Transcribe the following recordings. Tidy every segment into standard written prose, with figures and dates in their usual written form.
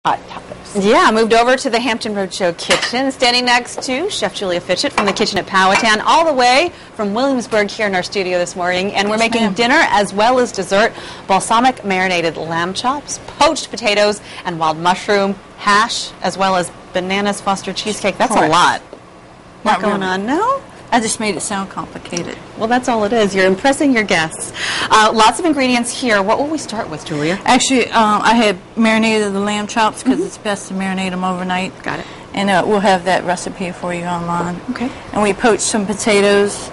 hot topics. Yeah, moved over to the Hampton Roadshow kitchen, standing next to Chef Julia Fitchett from the kitchen at Powhatan, all the way from Williamsburg here in our studio this morning. And we're making dinner as well as dessert, balsamic marinated lamb chops, poached potatoes, and wild mushroom hash, as well as bananas Foster cheesecake. That's a lot. Not going on, no? I just made it sound complicated. Well, that's all it is. You're impressing your guests. Lots of ingredients here. What will we start with, Julia? Actually, I had marinated the lamb chops because it's best to marinate them overnight. Got it. And we'll have that recipe for you online. Okay. And we poached some potatoes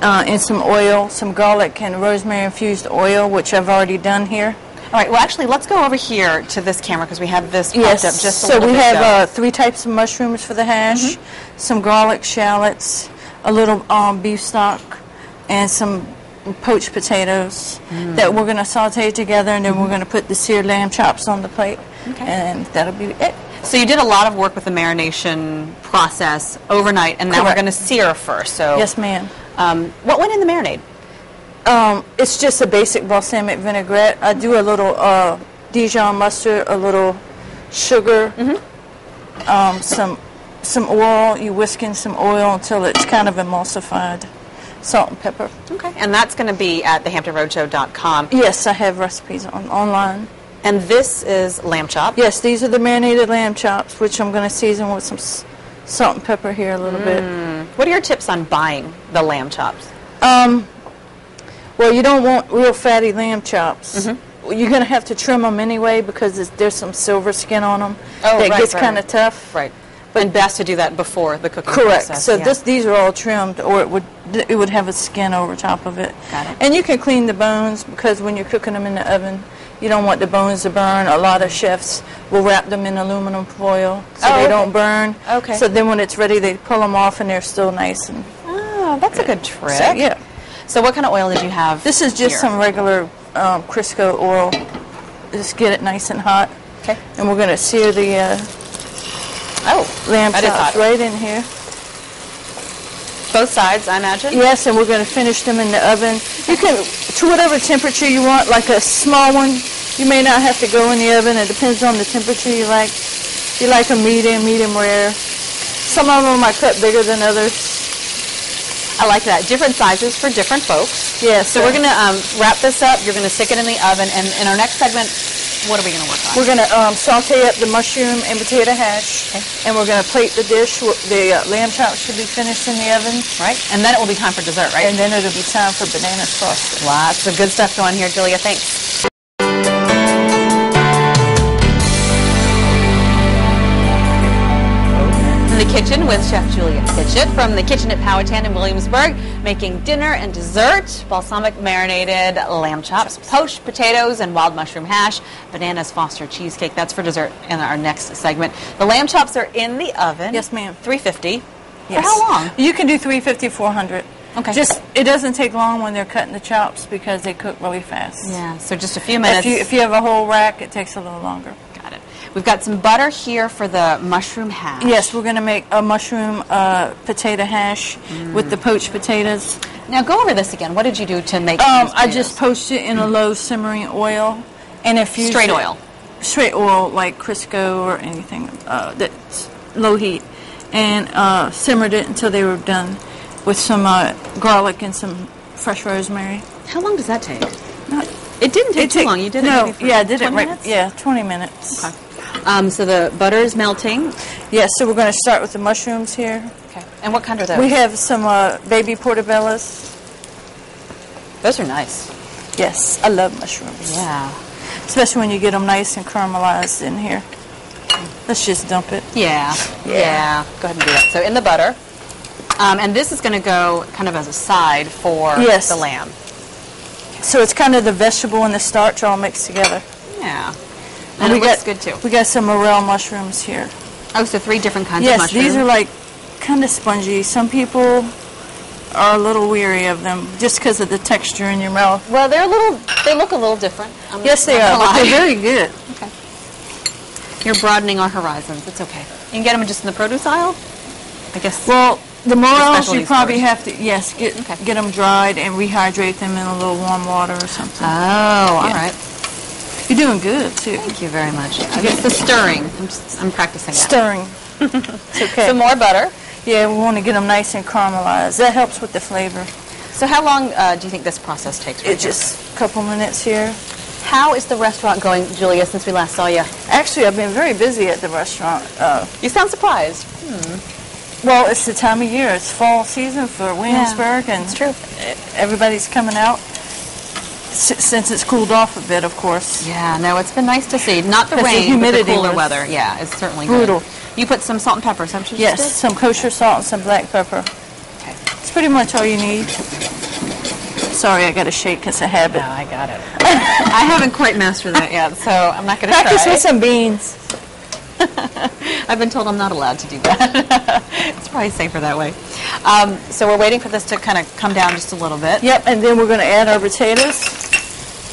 in some oil, some garlic and rosemary infused oil, which I've already done here. All right, well, actually, let's go over here to this camera because we have this popped up just a little bit. So we have 3 types of mushrooms for the hash, some garlic, shallots, a little beef stock, and some poached potatoes that we're going to saute together, and then we're going to put the seared lamb chops on the plate, and that'll be it. So you did a lot of work with the marination process overnight, and now we're going to sear first. So yes, ma'am. What went in the marinade? It's just a basic balsamic vinaigrette. I do a little Dijon mustard, a little sugar, some oil. You whisk in some oil until it's kind of emulsified. Salt and pepper. Okay, and that's going to be at thehamptonroadshow.com. Yes, I have recipes online. And this is lamb chop? Yes, these are the marinated lamb chops, which I'm going to season with some salt and pepper here a little bit. What are your tips on buying the lamb chops? Well, you don't want real fatty lamb chops. You're going to have to trim them anyway because there's some silver skin on them that gets kind of tough. Right. And best to do that before the cooking Correct. process. So these are all trimmed, or it would have a skin over top of it. Got it. And you can clean the bones because when you're cooking them in the oven, you don't want the bones to burn. A lot of chefs will wrap them in aluminum foil so they don't burn. Okay. So then when it's ready, they pull them off and they're still nice. And that's a good trick. So, yeah. So what kind of oil did you have? This is just some regular Crisco oil. Just get it nice and hot. Okay. And we're going to sear the lamb chops right in here. Both sides, I imagine? Yes, and we're going to finish them in the oven. You can, to whatever temperature you want, like a small one, you may not have to go in the oven. It depends on the temperature you like. If you like a medium rare. Some of them I cut bigger than others. I like that. Different sizes for different folks. Yes. So we're going to wrap this up. You're going to stick it in the oven. And in our next segment, what are we going to work on? We're going to saute up the mushroom and potato hash. And we're going to plate the dish. The lamb chops should be finished in the oven. Right. And then it will be time for dessert, right? And then it'll be time for banana sauce. Lots of good stuff going here, Julia. Thanks. In the kitchen with Chef Julia Fitchett from the kitchen at Powhatan in Williamsburg, making dinner and dessert, balsamic marinated lamb chops, poached potatoes, and wild mushroom hash, bananas Foster cheesecake. That's for dessert in our next segment. The lamb chops are in the oven. Yes, ma'am. 350. Yes. For how long? You can do 350, 400. Okay. It doesn't take long when they're cutting the chops because they cook really fast. Yeah, so just a few minutes. If you have a whole rack, it takes a little longer. Got it. We've got some butter here for the mushroom hash. Yes, we're going to make a mushroom potato hash with the poached potatoes. Now go over this again. What did you do to make these I just poached it in a low simmering oil and infused straight oil. Straight oil like Crisco or anything that's low heat, and simmered it until they were done with some garlic and some fresh rosemary. How long does that take? It didn't take too long. You did it maybe for I did 20 it right. minutes? Yeah, 20 minutes. Okay. So the butter is melting. Yes, so we're going to start with the mushrooms here. Okay. And what kind are those? We have some baby portobellos. Those are nice. Yes, I love mushrooms. Yeah. Especially when you get them nice and caramelized in here. Let's just dump it. Yeah. Go ahead and do that. So in the butter. And this is going to go kind of as a side for the lamb. So it's kind of the vegetable and the starch all mixed together. Yeah. And it looks good too. We got some morel mushrooms here. Oh, so 3 different kinds of mushrooms. Yes, these are like kind of spongy. Some people are a little weary of them just because of the texture in your mouth. Well, they look a little different. Yes, they are, but they're very good. Okay. You're broadening our horizons. It's okay. You can get them just in the produce aisle, I guess. Well, the morels you probably have to, get them dried and rehydrate them in a little warm water or something. Oh, all right. You're doing good, too. Thank you very much. I guess the stirring. I'm practicing that. Stirring. It's okay. Some more butter. Yeah, we want to get them nice and caramelized. That helps with the flavor. So how long do you think this process takes? It's just a couple minutes here. How is the restaurant going, Julia, since we last saw you? Actually, I've been very busy at the restaurant. You sound surprised. Well, it's the time of year. It's fall season for Williamsburg, and it's true. Everybody's coming out since it's cooled off a bit, of course. Yeah, no, it's been nice to see. Not the Because the rain, but the humidity cooler was weather. Yeah, it's certainly brutal. good. You put some salt and pepper, some Yes, some kosher salt and some black pepper. Okay. It's pretty much all you need. Sorry, I got to shake. It's a habit. No, I got it. I haven't quite mastered that yet, so I'm not going to try. Practice with some beans. I've been told I'm not allowed to do that. It's probably safer that way. So we're waiting for this to kind of come down just a little bit. Yep, and then we're going to add our potatoes.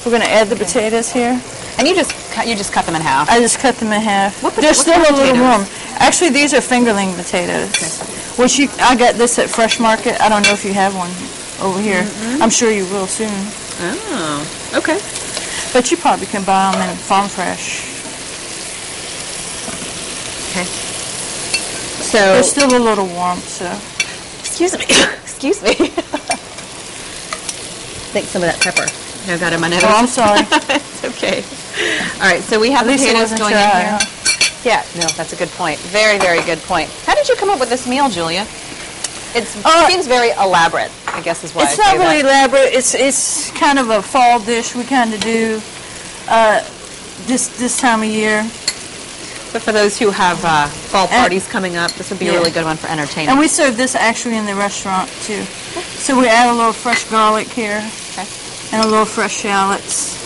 We're going to add the potatoes here. And you just cut them in half. I just cut them in half. They're still a little warm. Actually, these are fingerling potatoes. Okay. Which I got this at Fresh Market. I don't know if you have one over here. I'm sure you will soon. Oh, okay. But you probably can buy them in Farm Fresh. Okay. So they're still a little warm, so. Excuse me. Excuse me. Take some of that pepper. I got in my nose. Oh, I'm sorry. It's okay. All right, so we have At least it potatoes wasn't going dry, in here. huh? Yeah, no, that's a good point. Very, very good point. How did you come up with this meal, Julia? It seems very elaborate, I guess is why it's not really elaborate. It's kind of a fall dish we kind of do this time of year. But for those who have fall parties coming up, this would be a really good one for entertainment. And we serve this actually in the restaurant, too. So we add a little fresh garlic here and a little fresh shallots.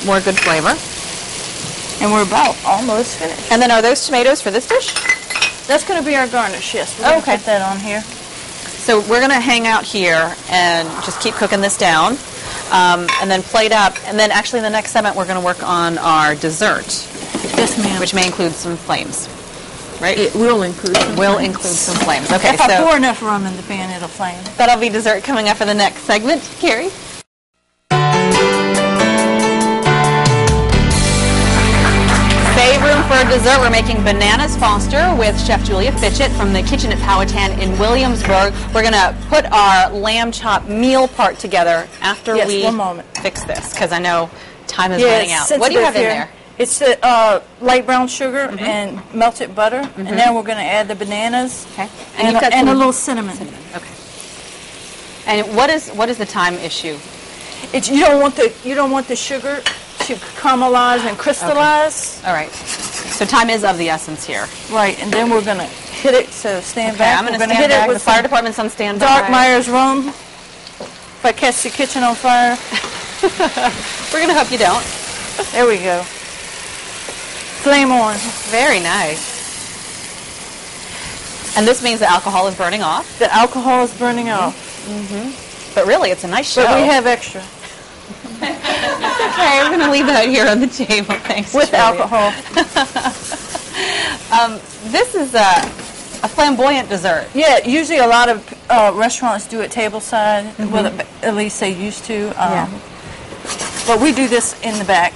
More good flavor. And we're about almost finished. And then are those tomatoes for this dish? That's going to be our garnish, yes. We're going to put that on here. So we're going to hang out here and just keep cooking this down. And then plate up. And then actually in the next segment we're going to work on our dessert. Yes, ma'am. Which may include some flames. Right? It will include some flames. Okay, if I pour enough rum in the pan, it'll flame. That'll be dessert coming up for the next segment. Carrie? Save room for dessert. We're making bananas Foster with Chef Julia Fitchett from the kitchen at Powhatan in Williamsburg. We're going to put our lamb chop meal part together after we fix this, because I know time is running out. What do you have in there? It's the light brown sugar and melted butter, and then we're going to add the bananas and a little cinnamon. Okay. And what is the time issue? It's you don't want the sugar to caramelize and crystallize. Okay. All right. So time is of the essence here. Right, and then we're going to hit it. So stand back. I'm going to stand back. The fire department's on standby. Dark Myers rum. If I catch the kitchen on fire. We're going to hope you don't. There we go. Flame on. Very nice. And this means the alcohol is burning off? The alcohol is burning off. But really, it's a nice show. But we have extra. Okay, we're going to leave that here on the table. Thanks, with Julia. alcohol. This is a flamboyant dessert. Yeah, usually a lot of restaurants do it tableside. Well, at least they used to. But we do this in the back.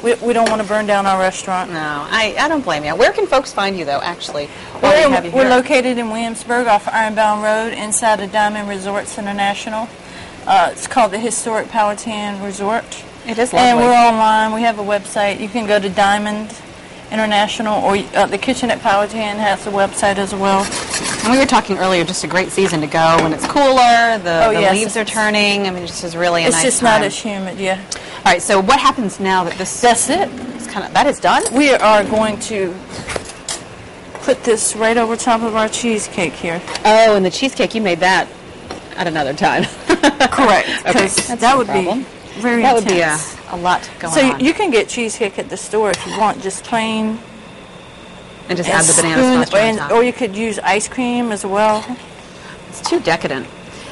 We don't want to burn down our restaurant. No, I don't blame you. Where can folks find you, though, actually? We're located in Williamsburg off Ironbound Road inside of Diamond Resorts International. It's called the Historic Powhatan Resort. It is lovely. And we're online. We have a website. You can go to Diamond International, or the Kitchen at Powhatan has a website as well. And we were talking earlier, just a great season to go when it's cooler, the leaves are turning. I mean, it's just really a nice time. It's just not as humid, yeah. All right, so what happens now that this... That's it. That is done? We are going to put this right over top of our cheesecake here. Oh, and the cheesecake, you made that at another time. Correct. Okay, that would be very intense. That would be a lot going on. So you can get cheesecake at the store if you want, just plain. And just add the bananas Foster on top. Or you could use ice cream as well. It's too decadent.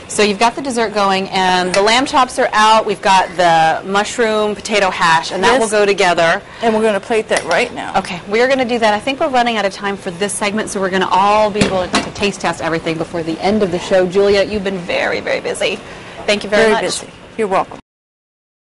So you've got the dessert going, and the lamb chops are out. We've got the mushroom potato hash, and that will go together. And we're going to plate that right now. Okay, we're going to do that. I think we're running out of time for this segment, so we're going to all be able to taste test everything before the end of the show. Julia, you've been very, very busy. Thank you very much. Very busy. You're welcome.